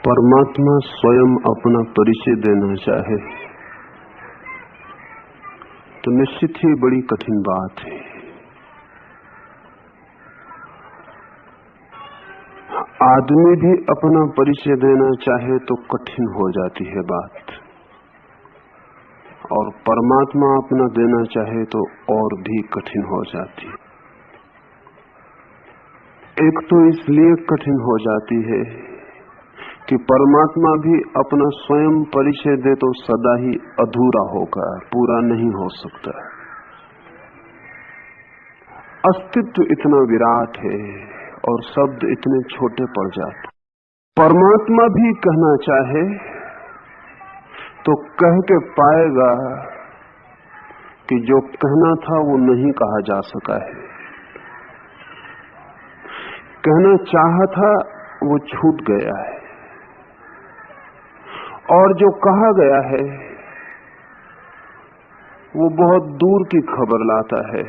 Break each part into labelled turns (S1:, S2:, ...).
S1: परमात्मा स्वयं अपना परिचय देना चाहे तो निश्चित ही बड़ी कठिन बात है। आदमी भी अपना परिचय देना चाहे तो कठिन हो जाती है बात, और परमात्मा अपना देना चाहे तो और भी कठिन हो जाती है। एक तो इसलिए कठिन हो जाती है कि परमात्मा भी अपना स्वयं परिचय दे तो सदा ही अधूरा होगा, पूरा नहीं हो सकता। अस्तित्व इतना विराट है और शब्द इतने छोटे पड़ जाते। परमात्मा भी कहना चाहे तो कह के पाएगा कि जो कहना था वो नहीं कहा जा सका है, कहना चाहा था वो छूट गया है, और जो कहा गया है वो बहुत दूर की खबर लाता है।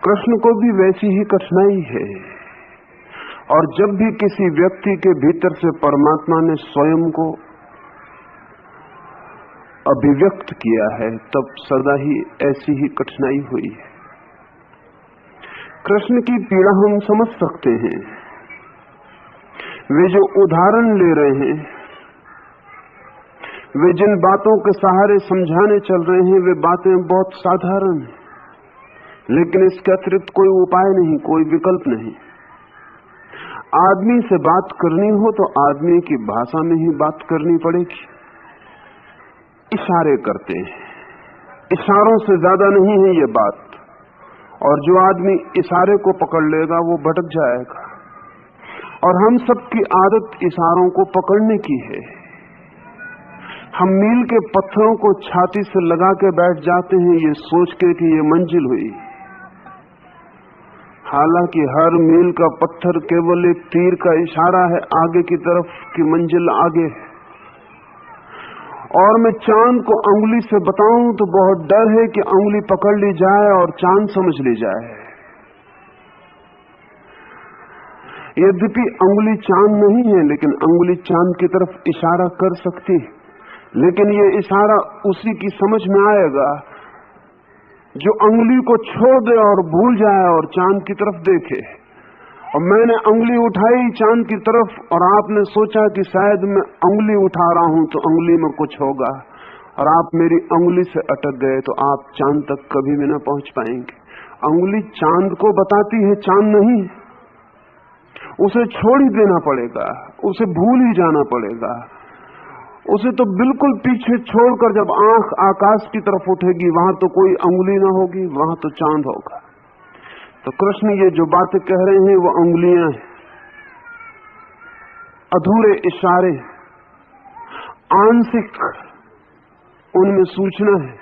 S1: कृष्ण को भी वैसी ही कठिनाई है, और जब भी किसी व्यक्ति के भीतर से परमात्मा ने स्वयं को अभिव्यक्त किया है तब सदा ही ऐसी ही कठिनाई हुई है। कृष्ण की पीड़ा हम समझ सकते हैं। वे जो उदाहरण ले रहे हैं, वे जिन बातों के सहारे समझाने चल रहे हैं, वे बातें बहुत साधारण हैं, लेकिन इसके अतिरिक्त कोई उपाय नहीं, कोई विकल्प नहीं। आदमी से बात करनी हो तो आदमी की भाषा में ही बात करनी पड़ेगी। इशारे करते हैं, इशारों से ज्यादा नहीं है ये बात, और जो आदमी इशारे को पकड़ लेगा वो भटक जाएगा। और हम सबकी आदत इशारों को पकड़ने की है। हम मील के पत्थरों को छाती से लगा के बैठ जाते हैं ये सोच के कि ये मंजिल हुई, हालांकि हर मील का पत्थर केवल एक तीर का इशारा है आगे की तरफ की मंजिल आगे है। और मैं चांद को अंगुली से बताऊं तो बहुत डर है कि अंगुली पकड़ ली जाए और चांद समझ ली जाए। यद्यपि अंगुली चांद नहीं है, लेकिन अंगुली चांद की तरफ इशारा कर सकती है, लेकिन ये इशारा उसी की समझ में आएगा जो अंगुली को छोड़ दे और भूल जाए और चांद की तरफ देखे। और मैंने अंगुली उठाई चांद की तरफ, और आपने सोचा कि शायद मैं अंगुली उठा रहा हूं तो अंगुली में कुछ होगा, और आप मेरी अंगुली से अटक गए तो आप चांद तक कभी भी न पहुंच पाएंगे। अंगुली चांद को बताती है, चांद नहीं। उसे छोड़ ही देना पड़ेगा, उसे भूल ही जाना पड़ेगा। उसे तो बिल्कुल पीछे छोड़कर जब आंख आकाश की तरफ उठेगी वहां तो कोई अंगुली ना होगी, वहां तो चांद होगा। तो कृष्ण ये जो बातें कह रहे हैं वो अंगुलियां हैं, अधूरे इशारे, आंशिक उनमें सूचना है।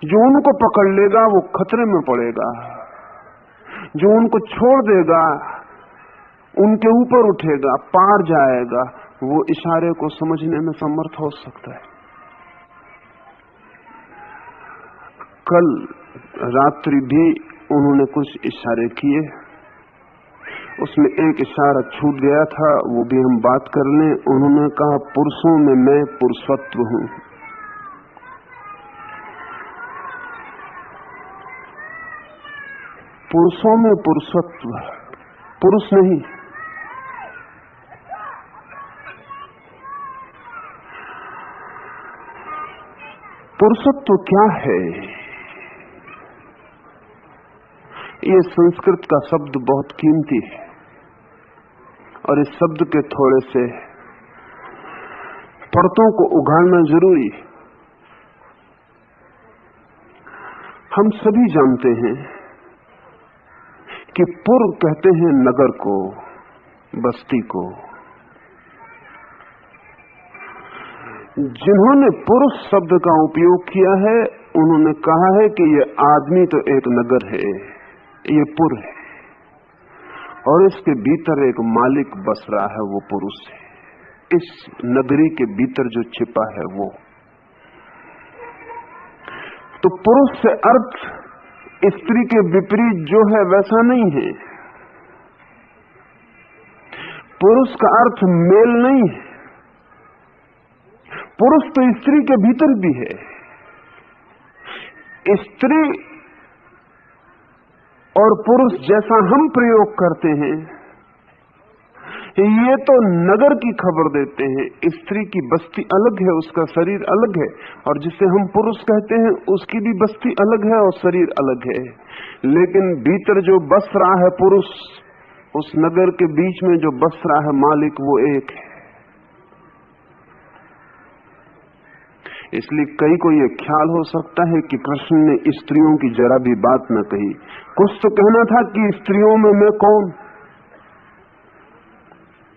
S1: जो उनको पकड़ लेगा वो खतरे में पड़ेगा, जो उनको छोड़ देगा उनके ऊपर उठेगा, पार जाएगा, वो इशारे को समझने में समर्थ हो सकता है। कल रात्रि भी उन्होंने कुछ इशारे किए, उसमें एक इशारा छूट गया था, वो भी हम बात कर लें। उन्होंने कहा पुरुषों में मैं पुरुषत्व हूं। पुरुषों में पुरुषत्व, पुरुष नहीं। पुरुषत्व क्या है? ये संस्कृत का शब्द बहुत कीमती है, और इस शब्द के थोड़े से परतों को उघाड़ना जरूरी है। हम सभी जानते हैं कि पुर कहते हैं नगर को, बस्ती को। जिन्होंने पुरुष शब्द का उपयोग किया है उन्होंने कहा है कि ये आदमी तो एक नगर है, ये पुर है, और इसके भीतर एक मालिक बस रहा है, वो पुरुष है। इस नगरी के भीतर जो छिपा है वो। तो पुरुष से अर्थ स्त्री के विपरीत जो है वैसा नहीं है। पुरुष का अर्थ मेल नहीं है। पुरुष तो स्त्री के भीतर भी है। स्त्री और पुरुष जैसा हम प्रयोग करते हैं, ये तो नगर की खबर देते हैं। स्त्री की बस्ती अलग है, उसका शरीर अलग है, और जिसे हम पुरुष कहते हैं उसकी भी बस्ती अलग है और शरीर अलग है। लेकिन भीतर जो बस रहा है पुरुष, उस नगर के बीच में जो बस रहा है मालिक, वो एक है। इसलिए कई को ये ख्याल हो सकता है कि कृष्ण ने स्त्रियों की जरा भी बात न कही। कुछ तो कहना था कि स्त्रियों में मैं कौन,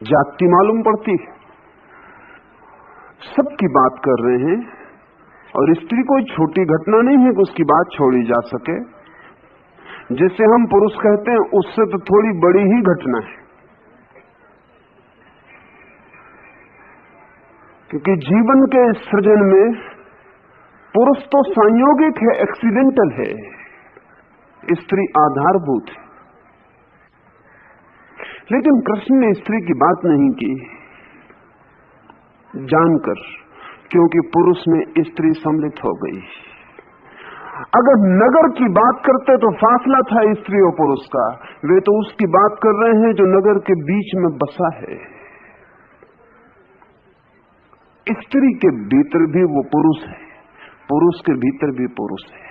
S1: जाति मालूम पड़ती। सबकी बात कर रहे हैं, और स्त्री कोई छोटी घटना नहीं है कि उसकी बात छोड़ी जा सके। जिसे हम पुरुष कहते हैं उससे तो थोड़ी बड़ी ही घटना है, क्योंकि जीवन के सृजन में पुरुष तो संयोगिक है, एक्सीडेंटल है, स्त्री आधारभूत है। लेकिन कृष्ण ने स्त्री की बात नहीं की, जानकर, क्योंकि पुरुष में स्त्री सम्मिलित हो गई। अगर नगर की बात करते तो फासला था स्त्री और पुरुष का। वे तो उसकी बात कर रहे हैं जो नगर के बीच में बसा है। स्त्री के भीतर भी वो पुरुष है, पुरुष के भीतर भी पुरुष है।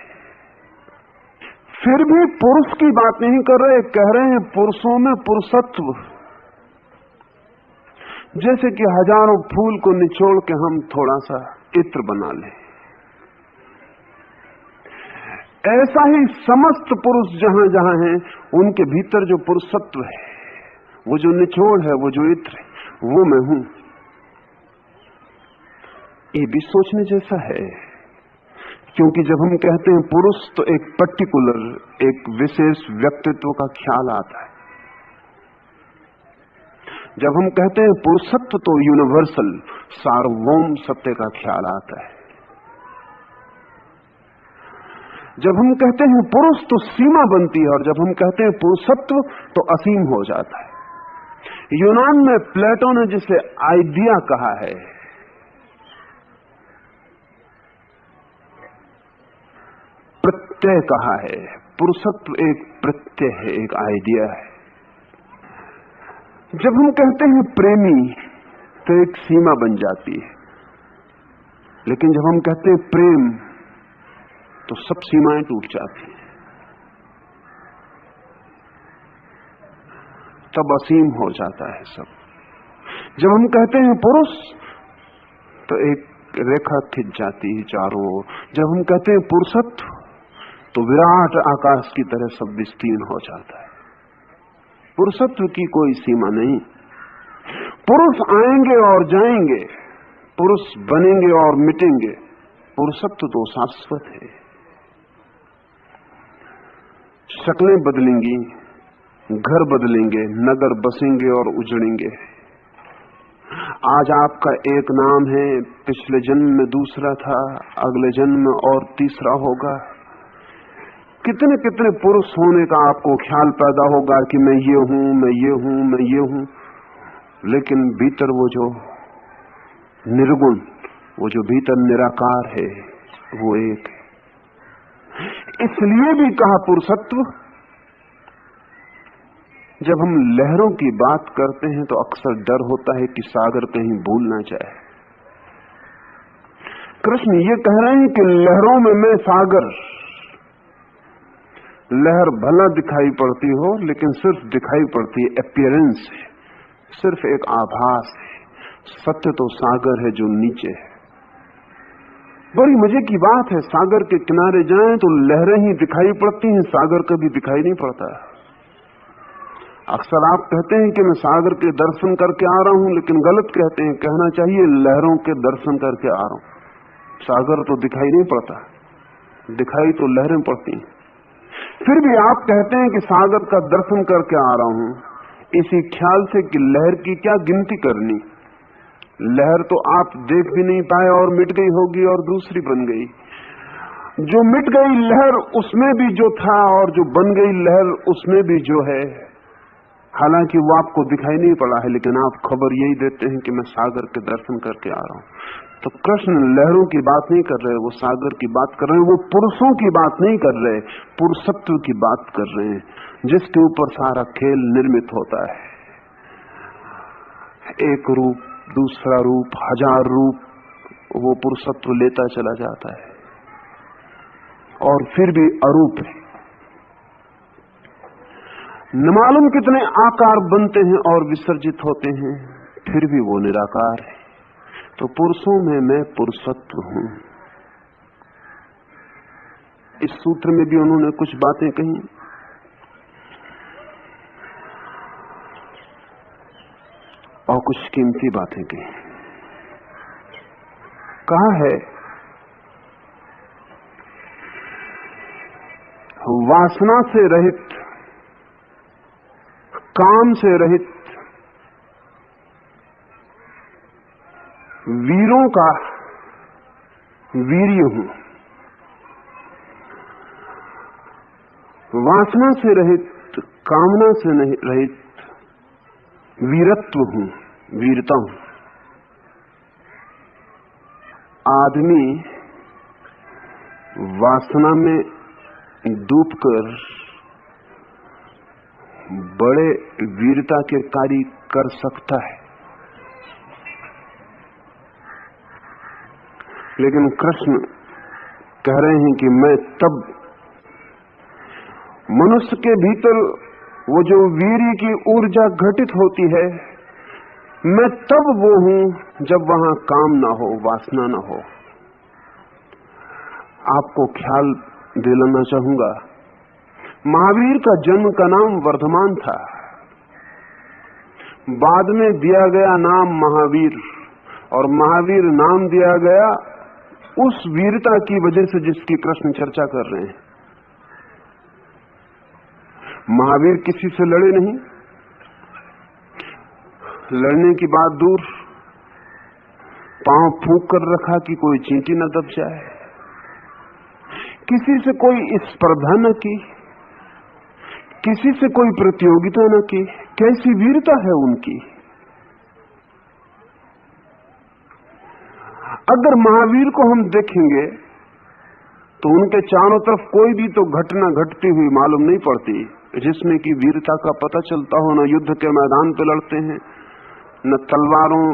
S1: फिर भी पुरुष की बात नहीं कर रहे, कह रहे हैं पुरुषों में पुरुषत्व। जैसे कि हजारों फूल को निचोड़ के हम थोड़ा सा इत्र बना लें, ऐसा ही समस्त पुरुष जहां जहां हैं उनके भीतर जो पुरुषत्व है, वो जो निचोड़ है, वो जो इत्र है, वो मैं हूं। ये भी सोचने जैसा है, क्योंकि जब हम कहते हैं पुरुष तो एक पर्टिकुलर, एक विशेष व्यक्तित्व का ख्याल आता है। जब हम कहते हैं पुरुषत्व तो यूनिवर्सल, सार्वभौम सत्य का ख्याल आता है। जब हम कहते हैं पुरुष तो सीमा बनती है, और जब हम कहते हैं पुरुषत्व तो असीम हो जाता है। यूनान में प्लेटो ने जिसे आइडिया कहा है, प्रत्यय कहा है। पुरुषत्व एक प्रत्यय है, एक आइडिया है। जब हम कहते हैं प्रेमी तो एक सीमा बन जाती है, लेकिन जब हम कहते हैं प्रेम तो सब सीमाएं टूट जाती हैं, तब असीम हो जाता है सब। जब हम कहते हैं पुरुष तो एक रेखा खिंच जाती है चारों ओर। जब हम कहते हैं पुरुषत्व तो विराट आकाश की तरह सब विस्तीर्ण हो जाता है। पुरुषत्व की कोई सीमा नहीं। पुरुष आएंगे और जाएंगे, पुरुष बनेंगे और मिटेंगे, पुरुषत्व तो शाश्वत है। शक्लें बदलेंगी, घर बदलेंगे, नगर बसेंगे और उजड़ेंगे। आज आपका एक नाम है, पिछले जन्म में दूसरा था, अगले जन्म में और तीसरा होगा। कितने कितने पुरुष होने का आपको ख्याल पैदा होगा कि मैं ये हूं, मैं ये हूं, मैं ये हूं, लेकिन भीतर वो जो निर्गुण, वो जो भीतर निराकार है, वो एक है। इसलिए भी कहा पुरुषत्व। जब हम लहरों की बात करते हैं तो अक्सर डर होता है कि सागर कहीं भूल ना जाए। कृष्ण ये कह रहे हैं कि लहरों में मैं सागर। लहर भला दिखाई पड़ती हो, लेकिन सिर्फ दिखाई पड़ती है, अपीयरेंस है, सिर्फ एक आभास है। सत्य तो सागर है जो नीचे है। बड़ी मजे की बात है, सागर के किनारे जाएं तो लहरें ही दिखाई पड़ती हैं, सागर कभी दिखाई नहीं पड़ता। अक्सर आप कहते हैं कि मैं सागर के दर्शन करके आ रहा हूं, लेकिन गलत कहते हैं। कहना चाहिए लहरों के दर्शन करके आ रहा हूं। सागर तो दिखाई नहीं पड़ता, दिखाई तो लहरें पड़ती हैं। फिर भी आप कहते हैं कि सागर का दर्शन करके आ रहा हूं, इसी ख्याल से कि लहर की क्या गिनती करनी। लहर तो आप देख भी नहीं पाए और मिट गई होगी और दूसरी बन गई। जो मिट गई लहर उसमें भी जो था, और जो बन गई लहर उसमें भी जो है, हालांकि वो आपको दिखाई नहीं पड़ा है, लेकिन आप खबर यही देते हैं कि मैं सागर के दर्शन करके आ रहा हूं। तो कृष्ण लहरों की बात नहीं कर रहे, वो सागर की बात कर रहे हैं। वो पुरुषों की बात नहीं कर रहे, पुरुषत्व की बात कर रहे हैं, जिसके ऊपर सारा खेल निर्मित होता है। एक रूप, दूसरा रूप, हजार रूप, वो पुरुषत्व लेता चला जाता है और फिर भी अरूप है। न मालूम कितने आकार बनते हैं और विसर्जित होते हैं, फिर भी वो निराकार है। तो पुरुषों में मैं पुरुषत्व हूं। इस सूत्र में भी उन्होंने कुछ बातें कही और कुछ कीमती बातें कही। कहा है, वासना से रहित, काम से रहित वीरों का वीर्य हूं। वासना से रहित, कामना से नहीं रहित वीरत्व हूं, वीरता हूं। आदमी वासना में डूबकर बड़े वीरता के कार्य कर सकता है, लेकिन कृष्ण कह रहे हैं कि मैं तब, मनुष्य के भीतर वो जो वीर्य की ऊर्जा घटित होती है, मैं तब वो हूं जब वहां काम ना हो, वासना ना हो। आपको ख्याल दिलाना चाहूंगा, महावीर का जन्म का नाम वर्धमान था, बाद में दिया गया नाम महावीर, और महावीर नाम दिया गया उस वीरता की वजह से जिसकी कृष्ण चर्चा कर रहे हैं। महावीर किसी से लड़े नहीं, लड़ने की बात दूर, पांव फूंक कर रखा कि कोई चींटी न दब जाए, किसी से कोई स्पर्धा न की, किसी से कोई प्रतियोगिता न की। कैसी वीरता है उनकी। अगर महावीर को हम देखेंगे तो उनके चारों तरफ कोई भी तो घटना घटती हुई मालूम नहीं पड़ती जिसमें कि वीरता का पता चलता हो। न युद्ध के मैदान पे लड़ते हैं, न तलवारों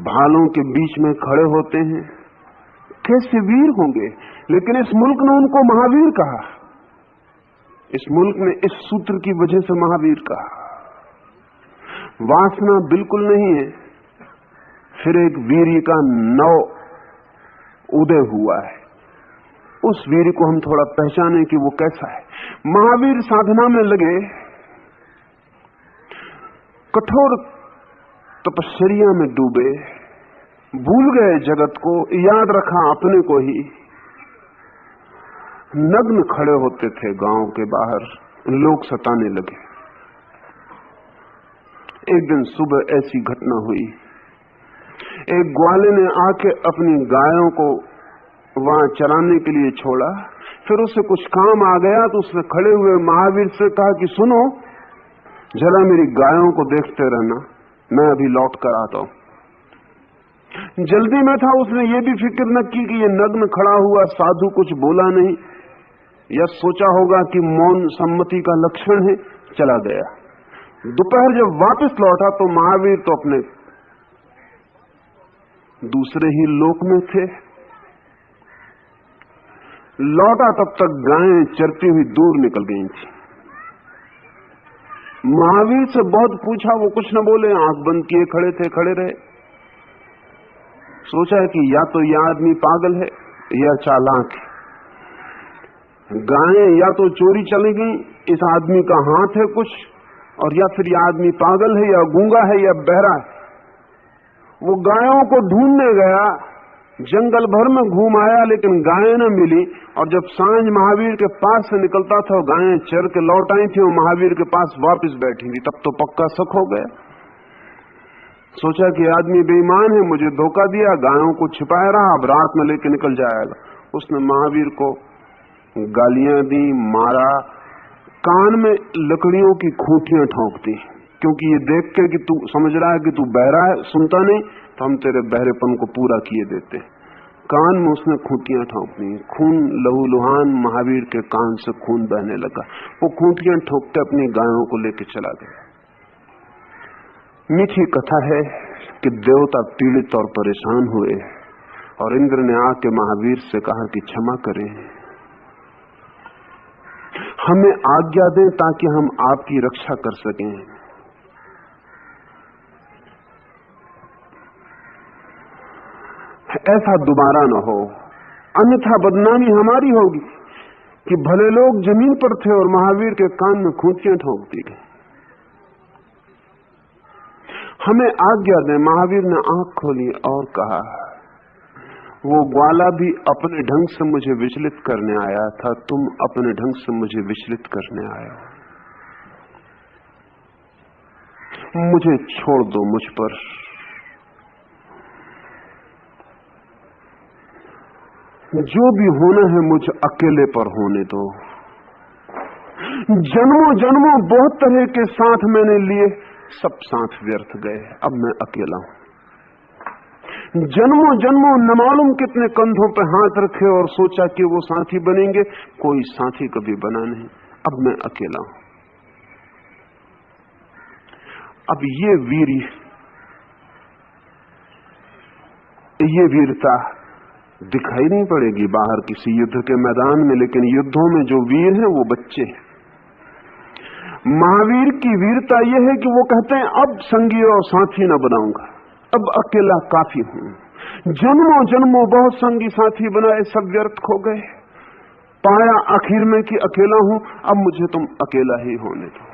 S1: भालों के बीच में खड़े होते हैं। कैसे वीर होंगे। लेकिन इस मुल्क ने उनको महावीर कहा, इस मुल्क ने इस सूत्र की वजह से महावीर कहा। वासना बिल्कुल नहीं है, फिर एक वीर्य का नव उदय हुआ है। उस वीर्य को हम थोड़ा पहचाने कि वो कैसा है। महावीर साधना में लगे, कठोर तपश्चर्या में डूबे, भूल गए जगत को, याद रखा अपने को ही। नग्न खड़े होते थे गांव के बाहर, लोग सताने लगे। एक दिन सुबह ऐसी घटना हुई, एक ग्वाले ने आके अपनी गायों को वहां चराने के लिए छोड़ा, फिर उसे कुछ काम आ गया तो उसने खड़े हुए महावीर से कहा कि सुनो, जरा मेरी गायों को देखते रहना, मैं अभी लौट कर आता हूं। जल्दी में था, उसने ये भी फिक्र न की कि ये नग्न खड़ा हुआ साधु कुछ बोला नहीं, या सोचा होगा कि मौन सम्मति का लक्षण है, चला गया। दोपहर जब वापस लौटा तो महावीर तो अपने दूसरे ही लोक में थे। लौटा तब तक गायें चरती हुई दूर निकल गई थी। महावीर से बहुत पूछा, वो कुछ न बोले, आंख बंद किए खड़े थे, खड़े रहे। सोचा कि या तो यह आदमी पागल है या चालाक है। गायें या तो चोरी चली गई, इस आदमी का हाथ है कुछ, और या फिर यह आदमी पागल है या गूंगा है या बहरा है। वो गायों को ढूंढने गया, जंगल भर में घूम आया, लेकिन गायें न मिली। और जब सांझ महावीर के पास से निकलता था, गायें चर के लौट आई थी और महावीर के पास वापस बैठी थी। तब तो पक्का शक हो गया। सोचा कि आदमी बेईमान है, मुझे धोखा दिया, गायों को छिपाया रहा, अब रात में लेके निकल जाएगा। उसने महावीर को गालियां दी, मारा, कान में लकड़ियों की खूंटियां ठोंकती, क्योंकि ये देख के कि तू समझ रहा है कि तू बहरा है, सुनता नहीं, तो हम तेरे बहरेपन को पूरा किए देते। कान में उसने खूंटियां ठोंकती। खून लहू लुहान महावीर के कान से खून बहने लगा। वो खूंटियां ठोकते अपनी गायों को लेके चला गया। मीठी कथा है कि देवता पीड़ित और परेशान हुए और इंद्र ने आके महावीर से कहा कि क्षमा करें, हमें आज्ञा दें ताकि हम आपकी रक्षा कर सकें। ऐसा दोबारा न हो, अन्यथा बदनामी हमारी होगी कि भले लोग जमीन पर थे और महावीर के कान में खूंटियां ठोक दी गई। हमें आज्ञा दें। महावीर ने आंख खोली और कहा, वो ग्वाला भी अपने ढंग से मुझे विचलित करने आया था, तुम अपने ढंग से मुझे विचलित करने आए हो। मुझे छोड़ दो, मुझ पर जो भी होना है मुझ अकेले पर होने दो। जन्मों जन्मों बहुत तरह के साथ मैंने लिए, सब साथ व्यर्थ गए, अब मैं अकेला हूं। जन्मों जन्मों न मालूम कितने कंधों पे हाथ रखे और सोचा कि वो साथी बनेंगे, कोई साथी कभी बना नहीं, अब मैं अकेला हूं। अब ये वीरता दिखाई नहीं पड़ेगी बाहर किसी युद्ध के मैदान में, लेकिन युद्धों में जो वीर हैं वो बच्चे हैं। महावीर की वीरता यह है कि वो कहते हैं अब संगी और साथी न बनाऊंगा, अब अकेला काफी हूं। जन्मों जन्मों बहुत संगी साथी बनाए, सब व्यर्थ खो गए। पाया आखिर में कि अकेला हूं, अब मुझे तुम अकेला ही होने दो।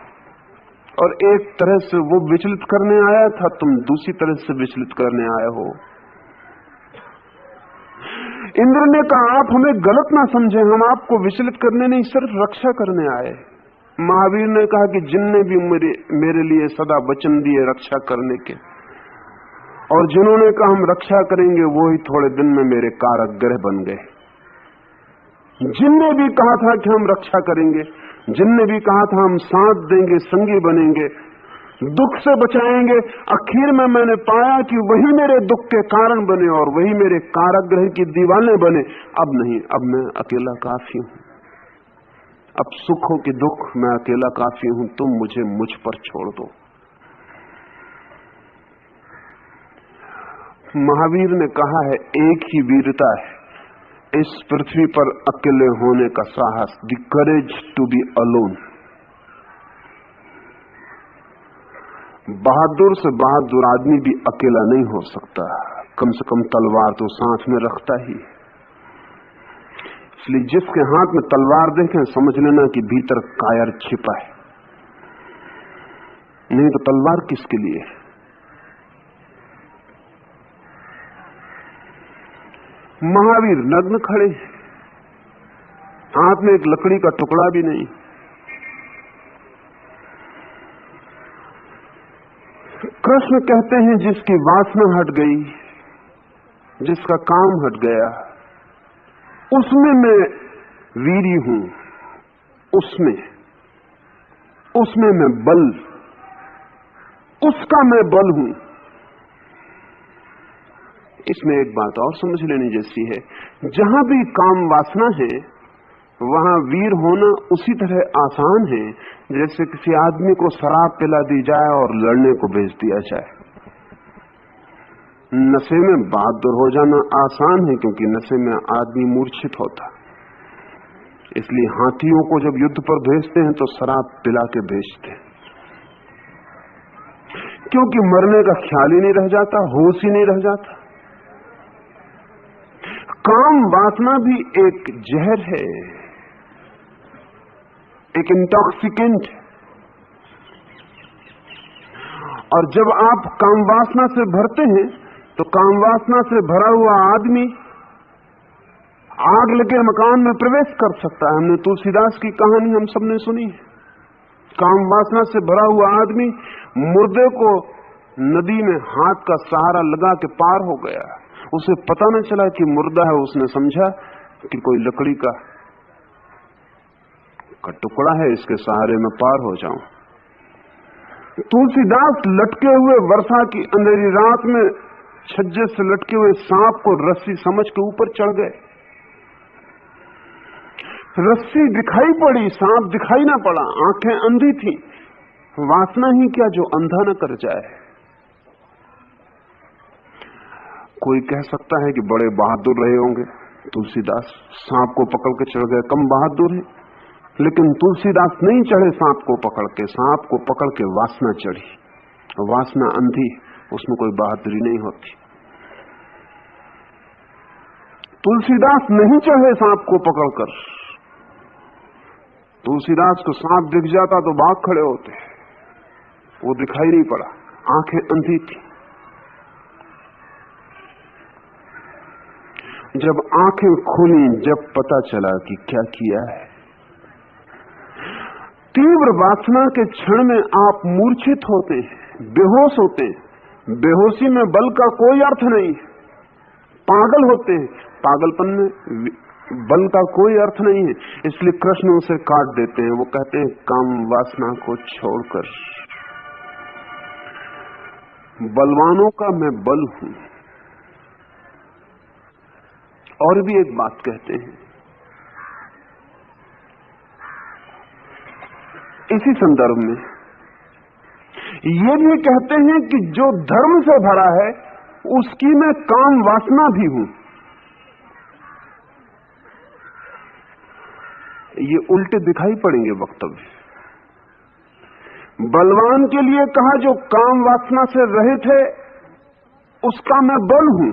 S1: और एक तरह से वो विचलित करने आया था, तुम दूसरी तरह से विचलित करने आए हो। इंद्र ने कहा, आप हमें गलत ना समझें, हम आपको विचलित करने नहीं, सिर्फ रक्षा करने आए। महावीर ने कहा कि जिनने भी मेरे लिए सदा वचन दिए रक्षा करने के, और जिन्होंने कहा हम रक्षा करेंगे, वो ही थोड़े दिन में मेरे कारागृह बन गए। जिनने भी कहा था कि हम रक्षा करेंगे, जिनने भी कहा था हम साथ देंगे, संगी बनेंगे, दुख से बचाएंगे, आखिर में मैंने पाया कि वही मेरे दुख के कारण बने और वही मेरे कारागृह की दीवारें बने। अब नहीं, अब मैं अकेला काफी हूं। अब सुख हो कि दुख, मैं अकेला काफी हूं। तुम मुझे मुझ पर छोड़ दो। महावीर ने कहा है, एक ही वीरता है इस पृथ्वी पर अकेले होने का साहस, the courage to be alone. बहादुर से बहादुर आदमी भी अकेला नहीं हो सकता, कम से कम तलवार तो साथ में रखता ही। इसलिए जिसके हाथ में तलवार देखें समझ लेना कि भीतर कायर छिपा है, नहीं तो तलवार किसके लिए? महावीर नग्न खड़े, हाथ में एक लकड़ी का टुकड़ा भी नहीं। कृष्ण कहते हैं, जिसकी वासना हट गई, जिसका काम हट गया, उसमें मैं वीरी हूं, उसमें मैं बल, उसका मैं बल हूं। इसमें एक बात और समझ लेनी जैसी है, जहां भी काम वासना है वहां वीर होना उसी तरह आसान है जैसे किसी आदमी को शराब पिला दी जाए और लड़ने को भेज दिया जाए। नशे में बहादुर हो जाना आसान है, क्योंकि नशे में आदमी मूर्छित होता। इसलिए हाथियों को जब युद्ध पर भेजते हैं तो शराब पिला के भेजते हैं, क्योंकि मरने का ख्याल ही नहीं रह जाता, होश ही नहीं रह जाता। काम वासना भी एक जहर है, एक इंटॉक्सिकेंट। और जब आप काम वासना से भरते हैं तो काम वासना से भरा हुआ आदमी आग लगे मकान में प्रवेश कर सकता है। हमने तुलसीदास की कहानी हम सबने सुनी है। काम वासना से भरा हुआ आदमी मुर्दे को नदी में हाथ का सहारा लगा के पार हो गया, उसे पता न चला कि मुर्दा है। उसने समझा कि कोई लकड़ी का का टुकड़ा है, इसके सहारे में पार हो जाऊं। तुलसीदास लटके हुए वर्षा की अंधेरी रात में छज्जे से लटके हुए सांप को रस्सी समझ के ऊपर चढ़ गए। रस्सी दिखाई पड़ी, सांप दिखाई ना पड़ा, आंखें अंधी थी। वासना ही क्या जो अंधा न कर जाए। कोई कह सकता है कि बड़े बहादुर रहे होंगे तुलसीदास, सांप को पकड़ के चढ़ गए, कम बहादुर है। लेकिन तुलसीदास नहीं चढ़े सांप को पकड़ के, सांप को पकड़ के वासना चढ़ी। वासना अंधी, उसमें कोई बहादुरी नहीं होती। तुलसीदास नहीं चढ़े सांप को पकड़कर। तुलसीदास को सांप दिख जाता तो भाग खड़े होते, वो दिखाई नहीं पड़ा, आंखें अंधी थी। जब आंखें खुली, जब पता चला कि क्या किया है। तीव्र वासना के क्षण में आप मूर्छित होते हैं, बेहोश होते हैं। बेहोशी में बल का कोई अर्थ नहीं। पागल होते हैं, पागलपन में बल का कोई अर्थ नहीं है। इसलिए कृष्ण उसे काट देते हैं। वो कहते हैं काम वासना को छोड़कर, बलवानों का मैं बल हूं। और भी एक बात कहते हैं इसी संदर्भ में, ये भी कहते हैं कि जो धर्म से भरा है उसकी मैं काम वासना भी हूं। ये उल्टे दिखाई पड़ेंगे वक्तव्य। बलवान के लिए कहा जो काम वासना से रहित है उसका मैं बल हूं।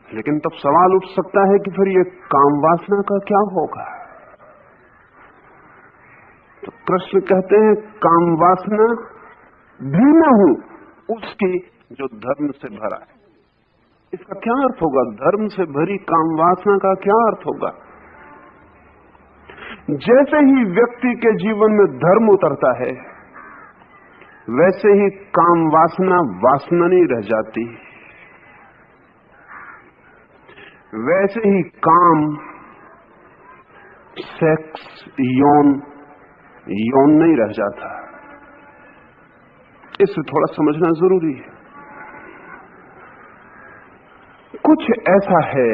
S1: लेकिन तब सवाल उठ सकता है कि फिर ये काम वासना का क्या होगा। तो कृष्ण कहते हैं काम वासना भी मैं हूं उसकी जो धर्म से भरा है। इसका क्या अर्थ होगा? धर्म से भरी काम वासना का क्या अर्थ होगा? जैसे ही व्यक्ति के जीवन में धर्म उतरता है, वैसे ही काम वासना वासना नहीं रह जाती। वैसे ही काम, सेक्स, यौन नहीं रह जाता। इसे थोड़ा समझना जरूरी है। कुछ ऐसा है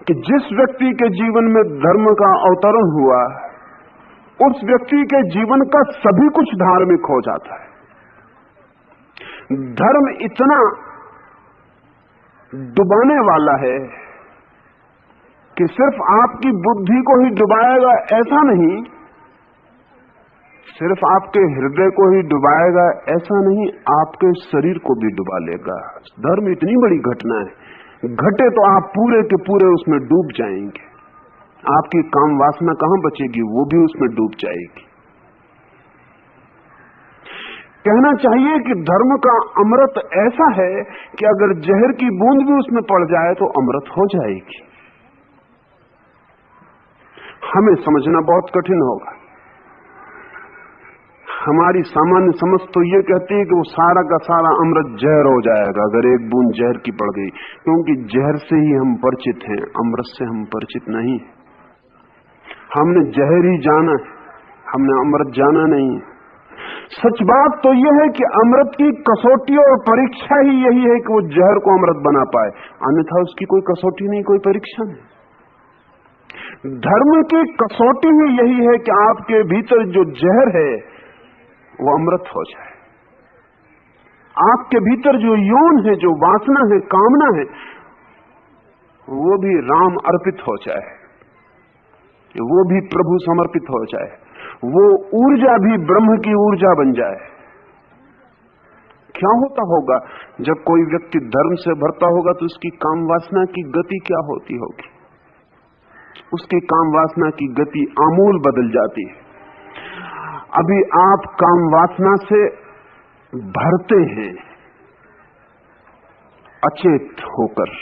S1: कि जिस व्यक्ति के जीवन में धर्म का अवतरण हुआ, उस व्यक्ति के जीवन का सभी कुछ धार्मिक हो जाता है। धर्म इतना डुबाने वाला है कि सिर्फ आपकी बुद्धि को ही डुबाएगा ऐसा नहीं, सिर्फ आपके हृदय को ही डुबाएगा ऐसा नहीं, आपके शरीर को भी डुबा लेगा। धर्म इतनी बड़ी घटना है, घटे तो आप पूरे के पूरे उसमें डूब जाएंगे। आपकी काम वासना कहां बचेगी, वो भी उसमें डूब जाएगी। कहना चाहिए कि धर्म का अमृत ऐसा है कि अगर जहर की बूंद भी उसमें पड़ जाए तो अमृत हो जाएगी। हमें समझना बहुत कठिन होगा। हमारी सामान्य समझ तो ये कहती है कि वो सारा का सारा अमृत जहर हो जाएगा अगर एक बूंद जहर की पड़ गई, क्योंकि जहर से ही हम परिचित हैं, अमृत से हम परिचित नहीं। हमने जहर ही जाना है, हमने अमृत जाना नहीं है। सच बात तो यह है कि अमृत की कसौटी और परीक्षा ही यही है कि वो जहर को अमृत बना पाए, अन्यथा उसकी कोई कसौटी नहीं, कोई परीक्षा नहीं। धर्म की कसौटी ही यही है कि आपके भीतर जो जहर है वो अमृत हो जाए। आपके भीतर जो यौन है, जो वासना है, कामना है, वो भी राम अर्पित हो जाए, वो भी प्रभु समर्पित हो जाए, वो ऊर्जा भी ब्रह्म की ऊर्जा बन जाए। क्या होता होगा जब कोई व्यक्ति धर्म से भरता होगा तो उसकी काम वासना की गति क्या होती होगी? उसकी काम वासना की गति आमूल बदल जाती है। अभी आप काम वासना से भरते हैं, अचेत होकर,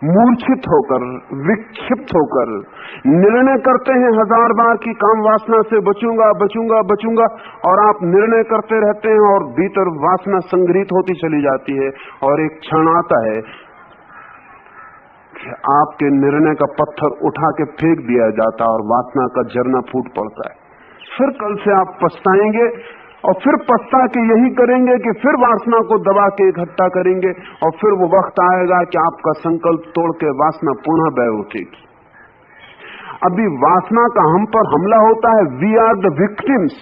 S1: मूर्छित होकर, विक्षिप्त होकर निर्णय करते हैं 1000 बार कि काम वासना से बचूंगा बचूंगा बचूंगा, और आप निर्णय करते रहते हैं और भीतर वासना संग्रहित होती चली जाती है। और एक क्षण आता है कि आपके निर्णय का पत्थर उठा के फेंक दिया जाता और वासना का झरना फूट पड़ता है। फिर कल से आप पछताएंगे और फिर पछता के यही करेंगे कि फिर वासना को दबा के इकट्ठा करेंगे और फिर वो वक्त आएगा कि आपका संकल्प तोड़ के वासना पुनः बह उठेगी। अभी वासना का हम पर हमला होता है, वी आर द विक्टिम्स।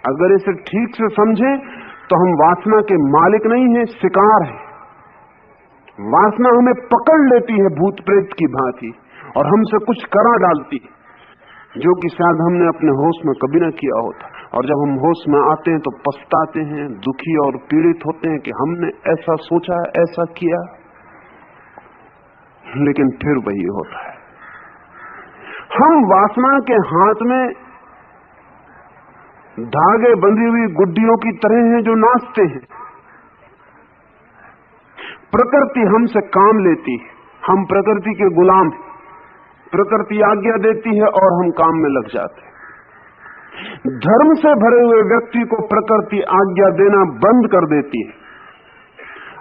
S1: अगर इसे ठीक से समझें तो हम वासना के मालिक नहीं हैं, शिकार हैं। वासना हमें पकड़ लेती है भूत प्रेत की भांति और हमसे कुछ करा डालती जो कि शायद हमने अपने होश में कभी ना किया होता। और जब हम होश में आते हैं तो पछताते हैं, दुखी और पीड़ित होते हैं कि हमने ऐसा सोचा, ऐसा किया, लेकिन फिर वही होता है। हम वासना के हाथ में धागे बंधी हुई गुड्डियों की तरह हैं जो नाचते हैं। प्रकृति हमसे काम लेती है, हम प्रकृति के गुलाम हैं। प्रकृति आज्ञा देती है और हम काम में लग जाते हैं। धर्म से भरे हुए व्यक्ति को प्रकृति आज्ञा देना बंद कर देती है।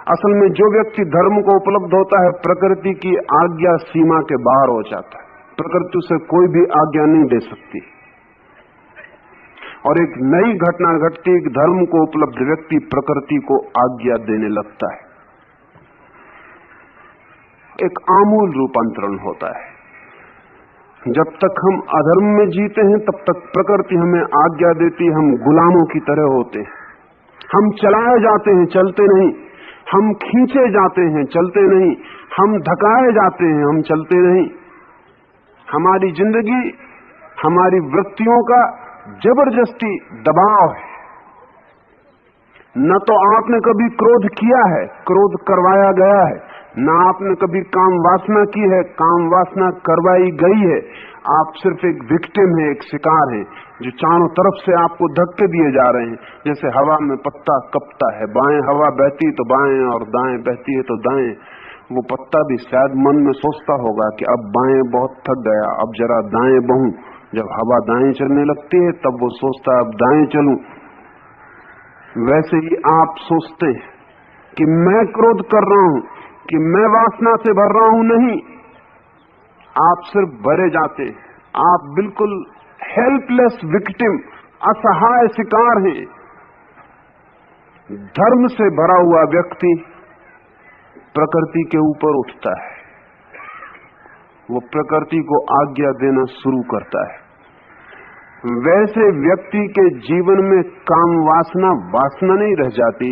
S1: असल में जो व्यक्ति धर्म को उपलब्ध होता है, प्रकृति की आज्ञा सीमा के बाहर हो जाता है। प्रकृति उसे कोई भी आज्ञा नहीं दे सकती। और एक नई घटना घटती, एक धर्म को उपलब्ध व्यक्ति प्रकृति को आज्ञा देने लगता है। एक आमूल रूपांतरण होता है। जब तक हम अधर्म में जीते हैं तब तक प्रकृति हमें आज्ञा देती है, हम गुलामों की तरह होते हैं। हम चलाए जाते हैं, चलते नहीं। हम खींचे जाते हैं, चलते नहीं। हम धकाए जाते हैं, हम चलते नहीं। हमारी जिंदगी, हमारी वृत्तियों का जबरदस्ती दबाव है। न तो आपने कभी क्रोध किया है, क्रोध करवाया गया है, न आपने कभी काम वासना की है, काम वासना करवाई गई है। आप सिर्फ एक विक्टिम है, एक शिकार है जो चारों तरफ से आपको धक्के दिए जा रहे हैं। जैसे हवा में पत्ता कपता है, बाएं हवा बहती तो बाएं और दाएं बहती है तो दाएं। वो पत्ता भी शायद मन में सोचता होगा कि अब बाएं बहुत थक गया, अब जरा दाएं बहूं। जब हवा दाएं चलने लगती है तब वो सोचता अब दाएं चलूं। वैसे ही आप सोचते हैं कि मैं क्रोध कर रहा हूं, कि मैं वासना से भर रहा हूं। नहीं, आप सिर्फ भरे जाते हैं। आप बिल्कुल हेल्पलेस विक्टिम, असहाय शिकार हैं। धर्म से भरा हुआ व्यक्ति प्रकृति के ऊपर उठता है, वो प्रकृति को आज्ञा देना शुरू करता है। वैसे व्यक्ति के जीवन में काम वासना वासना नहीं रह जाती।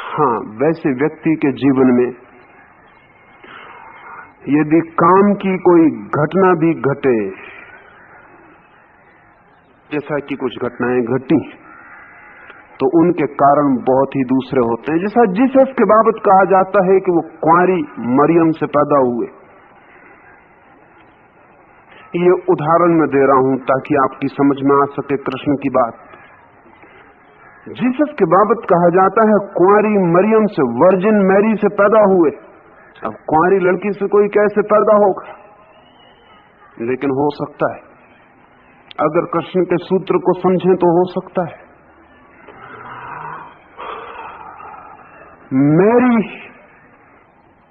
S1: हाँ, वैसे व्यक्ति के जीवन में यदि काम की कोई घटना भी घटे, जैसा कि कुछ घटनाएं घटी, तो उनके कारण बहुत ही दूसरे होते हैं। जैसा जीसस के बाबत कहा जाता है कि वो कुंवारी मरियम से पैदा हुए। ये उदाहरण मैं दे रहा हूं ताकि आपकी समझ में आ सके कृष्ण की बात। जीसस के बाबत कहा जाता है कुंवारी मरियम से, वर्जिन मैरी से पैदा हुए। अब कुंवारी लड़की से कोई कैसे पैदा होगा? लेकिन हो सकता है, अगर कृष्ण के सूत्र को समझें तो हो सकता है। मैरी,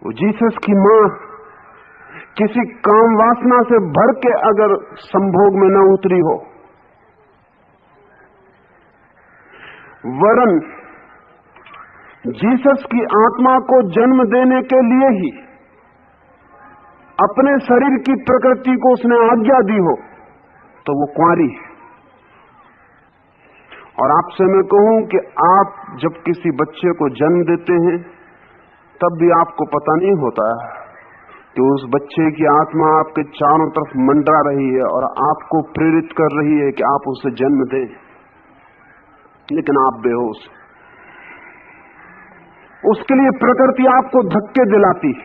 S1: वो जीसस की मां, किसी काम वासना से भर के अगर संभोग में न उतरी हो, वरन जीसस की आत्मा को जन्म देने के लिए ही अपने शरीर की प्रकृति को उसने आज्ञा दी हो, तो वो कुंवारी है। और आपसे मैं कहूं कि आप जब किसी बच्चे को जन्म देते हैं तब भी आपको पता नहीं होता कि उस बच्चे की आत्मा आपके चारों तरफ मंडरा रही है और आपको प्रेरित कर रही है कि आप उसे जन्म दें, लेकिन आप बेहोश। उसके लिए प्रकृति आपको धक्के दिलाती है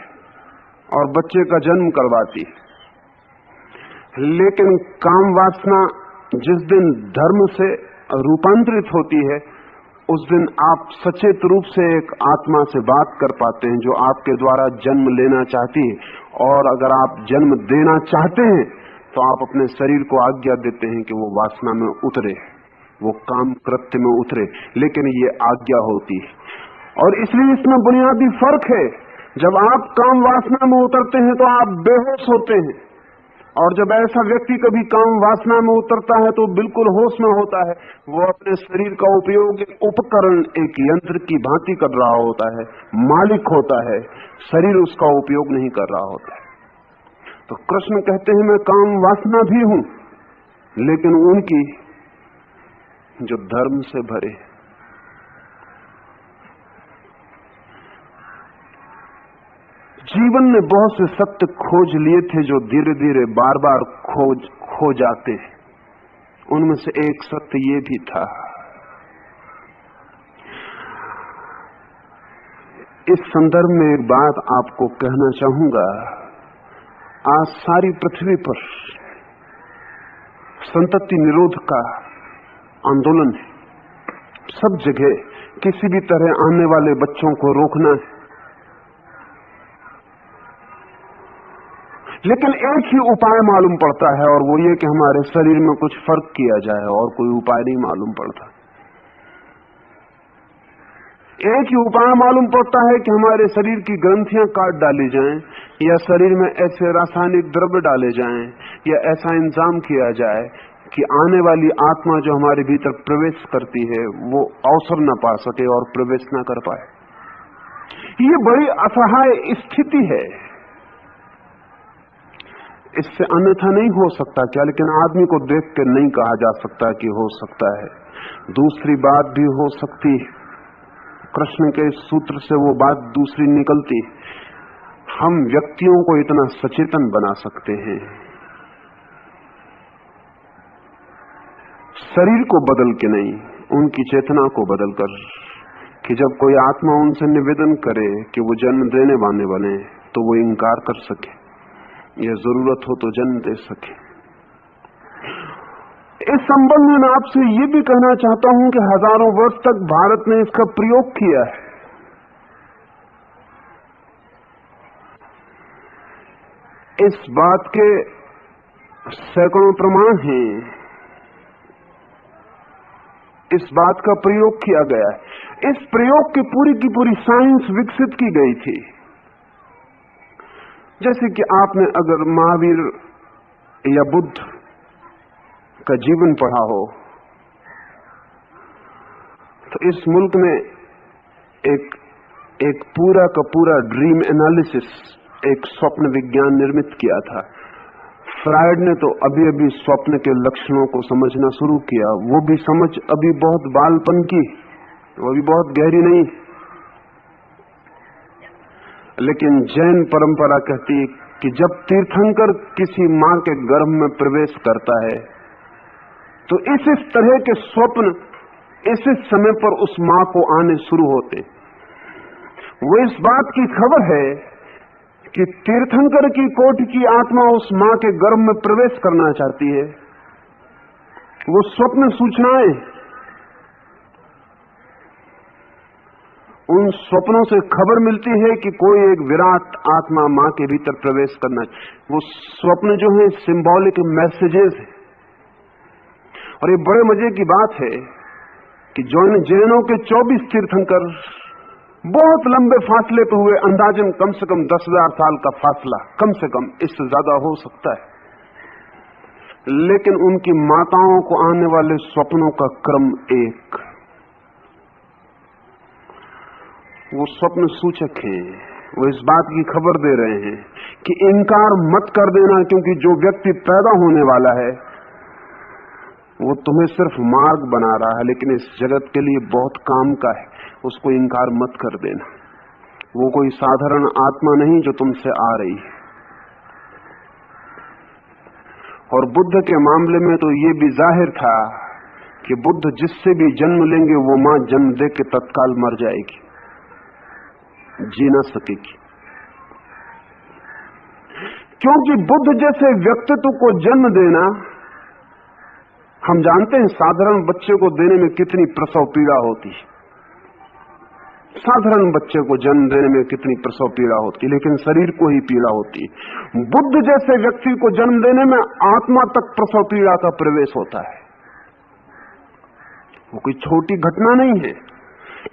S1: और बच्चे का जन्म करवाती है। लेकिन काम वासना जिस दिन धर्म से रूपांतरित होती है, उस दिन आप सचेत रूप से एक आत्मा से बात कर पाते हैं जो आपके द्वारा जन्म लेना चाहती है। और अगर आप जन्म देना चाहते हैं तो आप अपने शरीर को आज्ञा देते हैं कि वो वासना में उतरे, वो काम कृत्य में उतरे, लेकिन ये आज्ञा होती है। और इसलिए इसमें बुनियादी फर्क है। जब आप काम वासना में उतरते हैं तो आप बेहोश होते हैं, और जब ऐसा व्यक्ति कभी काम वासना में उतरता है तो बिल्कुल होश में होता है। वो अपने शरीर का उपयोग एक उपकरण, एक यंत्र की भांति कर रहा होता है, मालिक होता है, शरीर उसका उपयोग नहीं कर रहा होता है। तो कृष्ण कहते हैं मैं काम वासना भी हूं, लेकिन उनकी जो धर्म से भरे। जीवन में बहुत से सत्य खोज लिए थे जो धीरे धीरे बार बार खो जाते हैं। उनमें से एक सत्य ये भी था। इस संदर्भ में एक बात आपको कहना चाहूंगा। आज सारी पृथ्वी पर संतति निरोध का आंदोलन है। सब जगह किसी भी तरह आने वाले बच्चों को रोकना है, लेकिन एक ही उपाय मालूम पड़ता है, और वो ये कि हमारे शरीर में कुछ फर्क किया जाए, और कोई उपाय नहीं मालूम पड़ता। एक ही उपाय मालूम पड़ता है कि हमारे शरीर की ग्रंथियां काट डाली जाएं, या शरीर में ऐसे रासायनिक द्रव्य डाले जाएं, या ऐसा इंतजाम किया जाए कि आने वाली आत्मा जो हमारे भीतर प्रवेश करती है वो अवसर न पा सके और प्रवेश न कर पाए। ये बड़ी असहाय स्थिति है। इससे अन्यथा नहीं हो सकता क्या? लेकिन आदमी को देख के नहीं कहा जा सकता कि हो सकता है। दूसरी बात भी हो सकती है। कृष्ण के सूत्र से वो बात दूसरी निकलती। हम व्यक्तियों को इतना सचेतन बना सकते हैं, शरीर को बदल के नहीं, उनकी चेतना को बदलकर, कि जब कोई आत्मा उनसे निवेदन करे कि वो जन्म देने वाले बने तो वो इनकार कर सके, या जरूरत हो तो जन्म दे सके। इस संबंध में मैं आपसे ये भी कहना चाहता हूं कि हजारों वर्ष तक भारत ने इसका प्रयोग किया है। इस बात के सैकड़ों प्रमाण हैं। इस बात का प्रयोग किया गया है। इस प्रयोग की पूरी साइंस विकसित की गई थी। जैसे कि आपने अगर महावीर या बुद्ध का जीवन पढ़ा हो, तो इस मुल्क में एक पूरा का पूरा ड्रीम एनालिसिस, एक स्वप्न विज्ञान निर्मित किया था। फ्रायड ने तो अभी स्वप्न के लक्षणों को समझना शुरू किया। वो भी समझ अभी बहुत बालपन की, वो भी बहुत गहरी नहीं। लेकिन जैन परंपरा कहती है कि जब तीर्थंकर किसी मां के गर्भ में प्रवेश करता है तो इस तरह के स्वप्न इस समय पर उस मां को आने शुरू होते। वो इस बात की खबर है कि तीर्थंकर की कोटि की आत्मा उस मां के गर्भ में प्रवेश करना चाहती है। वो स्वप्न सूचनाएं उन स्वप्नों से खबर मिलती है कि कोई एक विराट आत्मा मां के भीतर प्रवेश करना। वो स्वप्न जो है सिंबॉलिक मैसेजेस है। और ये बड़े मजे की बात है कि जैनों के 24 तीर्थंकर बहुत लंबे फासले पर हुए, अंदाजन कम से कम 10,000 साल का फासला, कम से कम, इससे ज्यादा हो सकता है। लेकिन उनकी माताओं को आने वाले स्वप्नों का क्रम एक। वो स्वप्न सूचक हैं। वो इस बात की खबर दे रहे हैं कि इनकार मत कर देना, क्योंकि जो व्यक्ति पैदा होने वाला है वो तुम्हें सिर्फ मार्ग बना रहा है, लेकिन इस जगत के लिए बहुत काम का है। उसको इनकार मत कर देना। वो कोई साधारण आत्मा नहीं जो तुमसे आ रही है। और बुद्ध के मामले में तो ये भी जाहिर था कि बुद्ध जिससे भी जन्म लेंगे वो मां जन्म दे के तत्काल मर जाएगी, जी ना सकेगी। क्योंकि बुद्ध जैसे व्यक्तित्व को जन्म देना, हम जानते हैं साधारण बच्चे को देने में कितनी प्रसव पीड़ा होती है। साधारण बच्चे को जन्म देने में कितनी प्रसव पीड़ा होती है, लेकिन शरीर को ही पीड़ा होती है। बुद्ध जैसे व्यक्ति को जन्म देने में आत्मा तक प्रसव पीड़ा का प्रवेश होता है। वो कोई छोटी घटना नहीं है।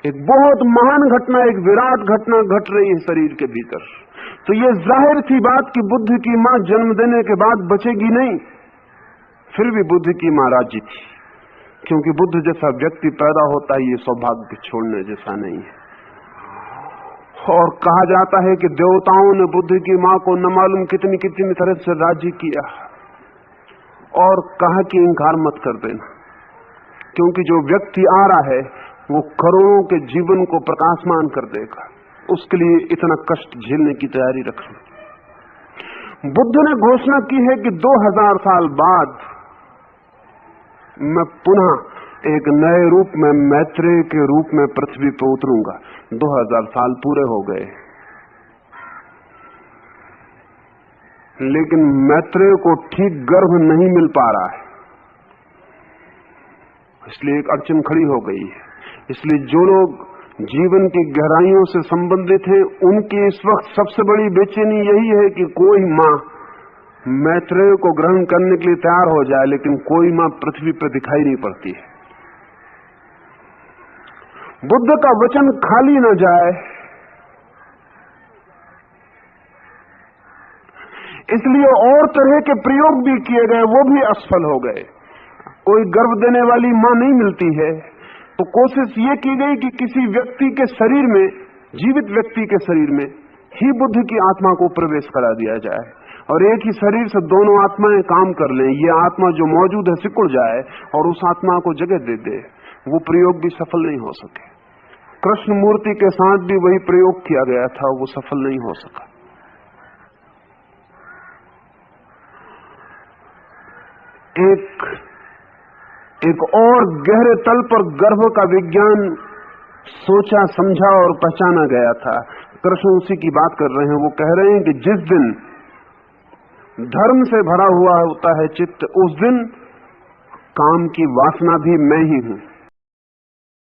S1: एक बहुत महान घटना, एक विराट घटना घट रही है शरीर के भीतर। तो ये जाहिर सी बात कि बुद्ध की मां जन्म देने के बाद बचेगी नहीं। फिर भी बुद्ध की मां राजी थी, क्योंकि बुद्ध जैसा व्यक्ति पैदा होता है ये सौभाग्य छोड़ने जैसा नहीं है। और कहा जाता है कि देवताओं ने बुद्ध की मां को न मालूम कितनी कितनी तरह से राजी किया और कहा कि इनकार मत कर देना, क्योंकि जो व्यक्ति आ रहा है वो करोड़ों के जीवन को प्रकाशमान कर देगा, उसके लिए इतना कष्ट झेलने की तैयारी रखना। बुद्ध ने घोषणा की है कि 2000 साल बाद मैं पुनः एक नए रूप में मैत्रेय के रूप में पृथ्वी पर उतरूंगा। 2000 साल पूरे हो गए, लेकिन मैत्रेय को ठीक गर्भ नहीं मिल पा रहा है, इसलिए एक अड़चन खड़ी हो गई है। इसलिए जो लोग जीवन की गहराइयों से संबंधित हैं, उनकी इस वक्त सबसे बड़ी बेचैनी यही है कि कोई मां मैत्रेय को ग्रहण करने के लिए तैयार हो जाए, लेकिन कोई मां पृथ्वी पर दिखाई नहीं पड़ती है। बुद्ध का वचन खाली न जाए, इसलिए और तरह के प्रयोग भी किए गए, वो भी असफल हो गए। कोई गर्भ देने वाली मां नहीं मिलती है, तो कोशिश ये की गई कि किसी व्यक्ति के शरीर में, जीवित व्यक्ति के शरीर में ही बुद्ध की आत्मा को प्रवेश करा दिया जाए और एक ही शरीर से दोनों आत्माएं काम कर लें। ये आत्मा जो मौजूद है सिकुड़ जाए और उस आत्मा को जगह दे दे। वो प्रयोग भी सफल नहीं हो सके। कृष्ण मूर्ति के साथ भी वही प्रयोग किया गया था, वो सफल नहीं हो सका। एक और गहरे तल पर गर्भ का विज्ञान सोचा, समझा और पहचाना गया था। कृष्ण उसी की बात कर रहे हैं। वो कह रहे हैं कि जिस दिन धर्म से भरा हुआ होता है चित्त, उस दिन काम की वासना भी मैं ही हूं।